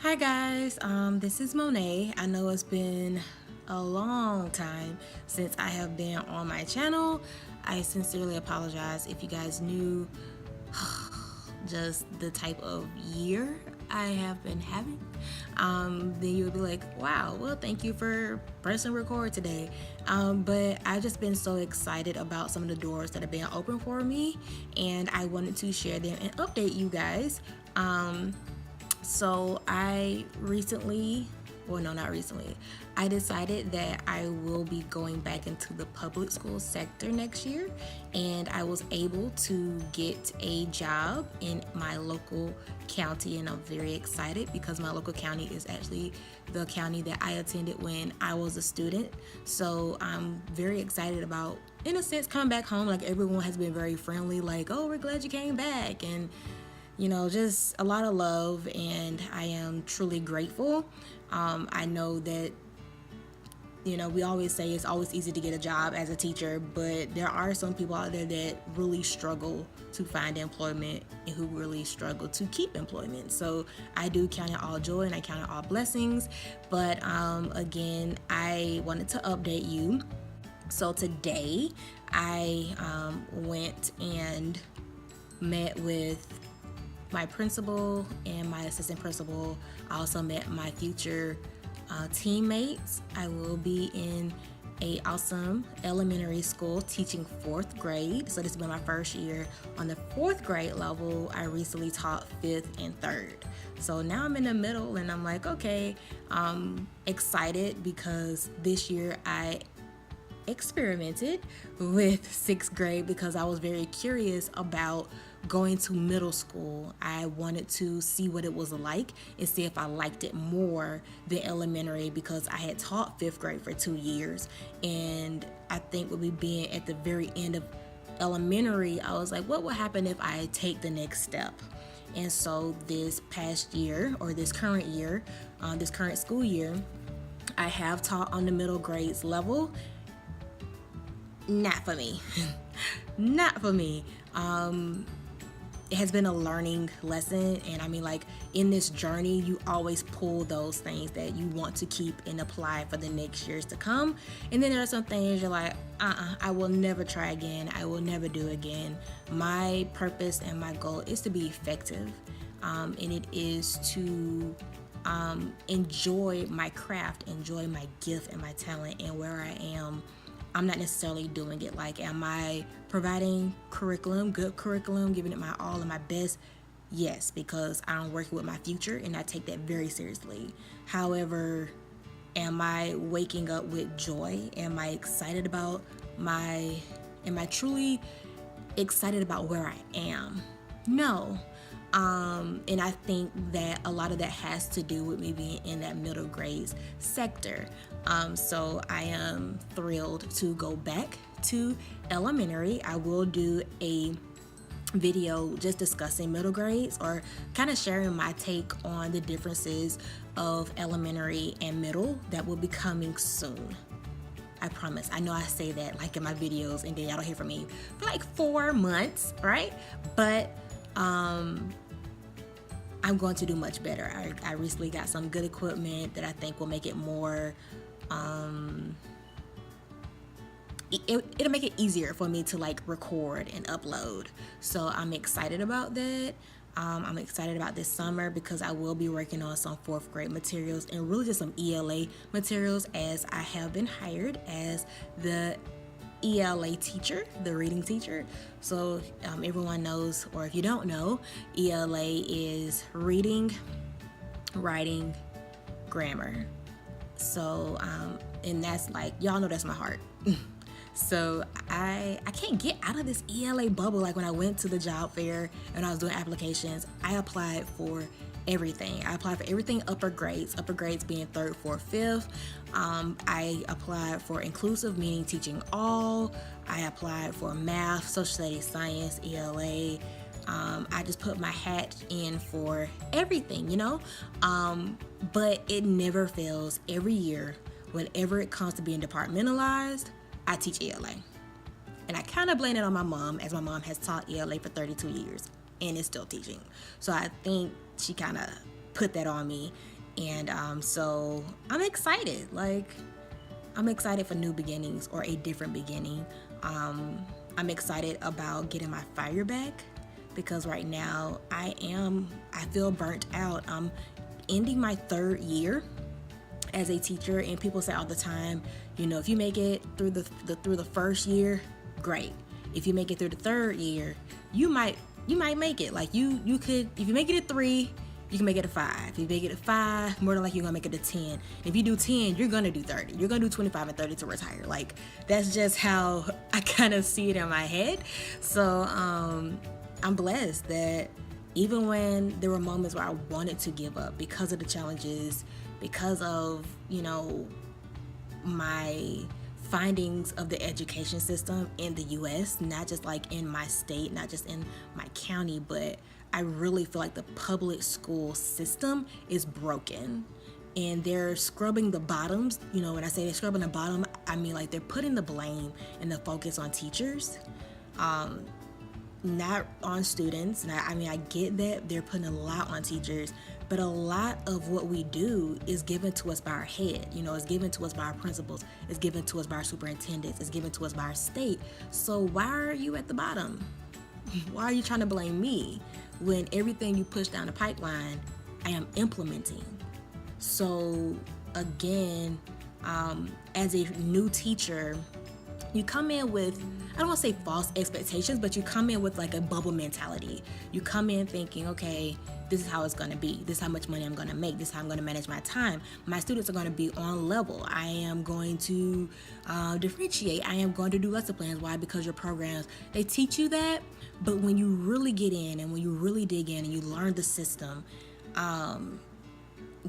Hi guys, this is Monet. I know it's been a long time since I have been on my channel. I sincerely apologize if you guys knew just the type of year I have been having. Then you would be like, wow, well, thank you for pressing record today. But I've just been so excited about some of the doors that have been open for me, and I wanted to share them and update you guys. So I recently, well, no, not recently, I decided that I will be going back into the public school sector next year, and I was able to get a job in my local county, and I'm very excited because my local county is actually the county that I attended when I was a student. So I'm very excited about, in a sense, coming back home. Like, everyone has been very friendly, like, oh, we're glad you came back, and just a lot of love, and I am truly grateful. I know that, we always say it's always easy to get a job as a teacher, but there are some people out there that really struggle to find employment and who really struggle to keep employment. So I do count it all joy and I count it all blessings. But again, I wanted to update you. So today I went and met with my principal and my assistant principal. I also met my future teammates. I will be in a awesome elementary school teaching fourth grade. So this has been my first year on the fourth grade level. I recently taught fifth and third. So now I'm in the middle, and I'm like, okay, I'm excited because this year I experimented with sixth grade because I was very curious about going to middle school. I wanted to see what it was like and see if I liked it more than elementary, because I had taught fifth grade for 2 years, and I think with me being at the very end of elementary, I was like, what would happen if I take the next step? And so this past year, or this current year, this current school year, I have taught on the middle grades level. Not for me. Not for me. It has been a learning lesson, and I mean, like, in this journey you always pull those things that you want to keep and apply for the next years to come, and then there are some things you're like, I will never try again, I will never do again. My purpose and my goal is to be effective, and it is to enjoy my craft, enjoy my gift and my talent, and where I am, I'm not necessarily doing it like, am I providing curriculum, good curriculum, giving it my all and my best? Yes, because I'm working with my future and I take that very seriously. However, am I waking up with joy? Am I excited about am I truly excited about where I am? No. And I think that a lot of that has to do with me being in that middle grades sector. So I am thrilled to go back to elementary. I will do a video just discussing middle grades, or kind of sharing my take on the differences of elementary and middle. That will be coming soon. I promise. I know I say that like in my videos, and then y'all don't hear from me for like 4 months, right? But I'm going to do much better. I recently got some good equipment that I think will make it more, it'll make it easier for me to like record and upload. So I'm excited about that. I'm excited about this summer because I will be working on some fourth grade materials and really just some ELA materials, as I have been hired as the ELA teacher, the reading teacher. So everyone knows, or if you don't know, ELA is reading, writing, grammar. So and that's like, y'all know that's my heart. So I can't get out of this ELA bubble. Like, when I went to the job fair and I was doing applications, I applied for everything. I applied for everything upper grades being third, fourth, fifth. I applied for inclusive, meaning teaching all. I applied for math, social studies, science, ELA. I just put my hat in for everything, but it never fails. Every year, whenever it comes to being departmentalized, I teach ELA. And I kind of blame it on my mom, as my mom has taught ELA for 32 years and is still teaching. So I think she kind of put that on me, And so I'm excited. Like, I'm excited for new beginnings or a different beginning. I'm excited about getting my fire back because right now I feel burnt out. I'm ending my 3rd year as a teacher, and people say all the time, you know, if you make it through the first year, great. If you make it through the 3rd year, you might make it. Like you could, if you make it at 3, you can make it a 5. If you make it a 5, more than likely you're gonna make it a 10. If you do 10, you're gonna do 30. You're gonna do 25 and 30 to retire. Like, that's just how I kind of see it in my head. So I'm blessed that even when there were moments where I wanted to give up because of the challenges, because of, you know, my findings of the education system in the US, not just like in my state, not just in my county, but I really feel like the public school system is broken. And they're scrubbing the bottoms. You know, when I say they're scrubbing the bottom, I mean like they're putting the blame and the focus on teachers, not on students. And I mean, I get that they're putting a lot on teachers, but a lot of what we do is given to us by our head. You know, it's given to us by our principals. It's given to us by our superintendents. It's given to us by our state. So why are you at the bottom? Why are you trying to blame me when everything you push down the pipeline, I am implementing? So again, as a new teacher, you come in with, I don't want to say false expectations, but you come in with like a bubble mentality. You come in thinking, okay, this is how it's going to be. This is how much money I'm going to make. This is how I'm going to manage my time. My students are going to be on level. I am going to differentiate. I am going to do lesson plans. Why? Because your programs, they teach you that. But when you really get in and when you really dig in and you learn the system,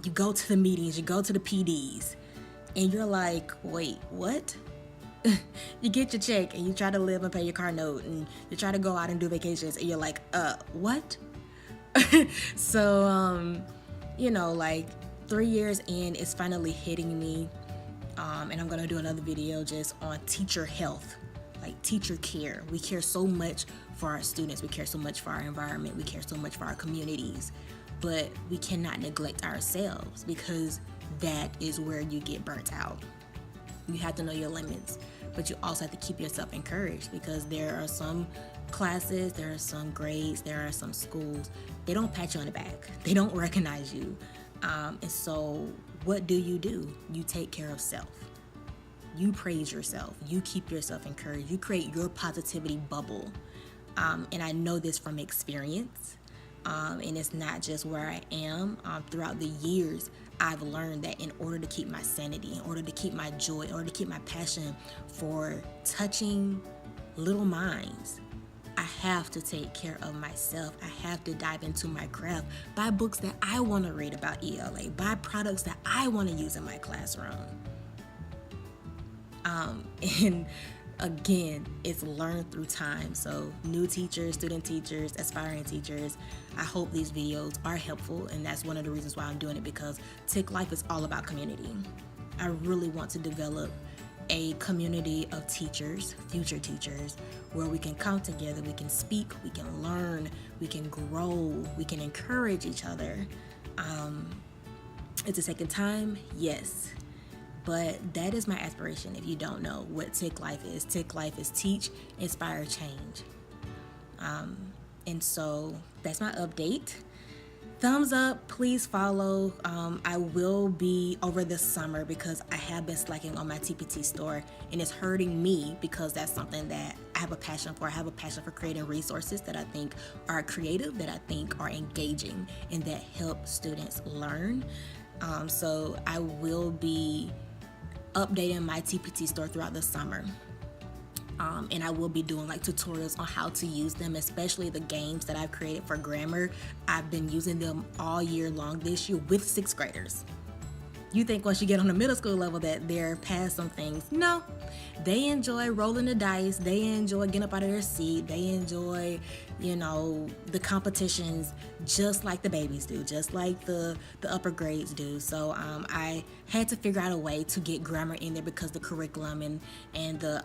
you go to the meetings, you go to the PDs, and you're like, wait, what? You get your check and you try to live and pay your car note and you try to go out and do vacations and you're like, what? So, you know, like 3 years in, it's finally hitting me. And I'm going to do another video just on teacher health, like teacher care. We care so much for our students. We care so much for our environment. We care so much for our communities, but we cannot neglect ourselves because that is where you get burnt out. You have to know your limits, but you also have to keep yourself encouraged because there are some classes, there are some grades, there are some schools, they don't pat you on the back. They don't recognize you. And so what do? You take care of self. You praise yourself. You keep yourself encouraged. You create your positivity bubble. And I know this from experience. And it's not just where I am. Throughout the years, I've learned that in order to keep my sanity, in order to keep my joy, in order to keep my passion for touching little minds, I have to take care of myself. I have to dive into my craft, buy books that I want to read about ELA, buy products that I want to use in my classroom. And again, it's learned through time. So new teachers, student teachers, aspiring teachers, I hope these videos are helpful. And that's one of the reasons why I'm doing it, because TIC Life is all about community. I really want to develop a community of teachers, future teachers, where we can come together, we can speak, we can learn, we can grow, we can encourage each other. It's a second time, yes. But that is my aspiration. If you don't know what TIC Life is teach, inspire, change. And so that's my update. Thumbs up, please follow. I will be over the summer because I have been slacking on my TPT store and it's hurting me because that's something that I have a passion for. I have a passion for creating resources that I think are creative, that I think are engaging, and that help students learn. So I will be updating my TPT store throughout the summer. And I will be doing like tutorials on how to use them, especially the games that I've created for grammar. I've been using them all year long this year with 6th graders. You think once you get on the middle school level that they're past some things. No, they enjoy rolling the dice. They enjoy getting up out of their seat. They enjoy, the competitions just like the babies do, just like the upper grades do. So I had to figure out a way to get grammar in there because the curriculum and the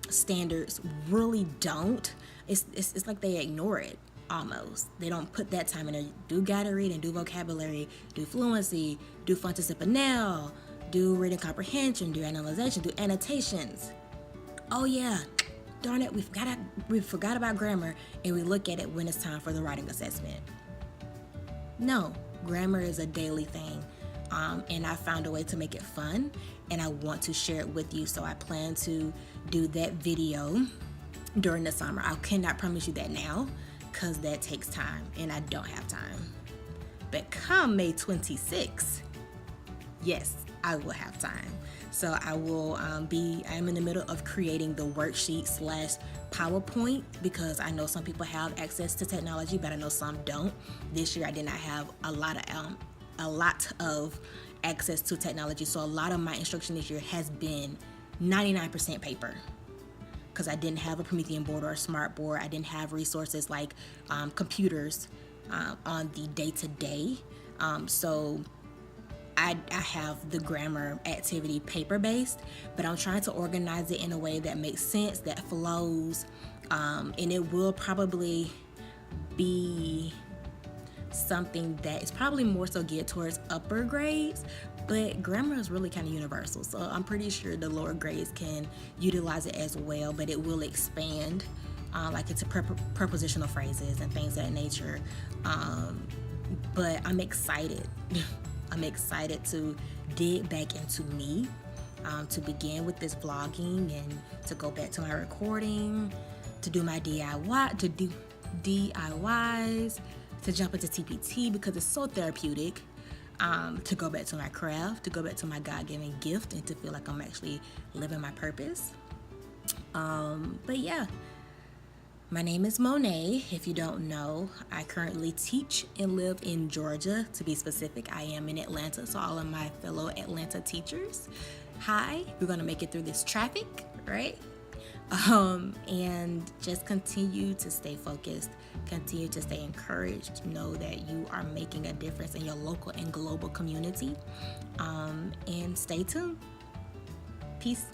standards really don't. It's like they ignore it. almost. They don't put that time in there. Do guided reading, do vocabulary, do fluency, do frontispianal, do reading comprehension, do analyzation, do annotations. Oh yeah, darn it, we forgot about grammar, and we look at it when it's time for the writing assessment. No, grammar is a daily thing, and I found a way to make it fun, and I want to share it with you. So I plan to do that video during the summer. I cannot promise you that now, because that takes time, and I don't have time. But come May 26th, yes, I will have time. So I will I'm in the middle of creating the worksheet / PowerPoint, because I know some people have access to technology, but I know some don't. This year I did not have a lot of access to technology. So a lot of my instruction this year has been 99% paper, because I didn't have a Promethean board or a smart board. I didn't have resources like computers on the day-to-day. So I have the grammar activity paper-based, but I'm trying to organize it in a way that makes sense, that flows, and it will probably be something that is probably more so geared towards upper grades, but grammar is really kind of universal, so I'm pretty sure the lower grades can utilize it as well, but it will expand like into prepositional phrases and things of that nature. But I'm excited. I'm excited to dig back into me, to begin with this vlogging and to go back to my recording, to do my DIYs, to jump into TPT because it's so therapeutic, to go back to my craft, to go back to my God-given gift, and to feel like I'm actually living my purpose. But yeah. My name is Monet. If you don't know, I currently teach and live in Georgia. To be specific, I am in Atlanta, so all of my fellow Atlanta teachers, hi, we're gonna make it through this traffic, right? And just continue to stay focused, continue to stay encouraged, know that you are making a difference in your local and global community, and stay tuned. Peace.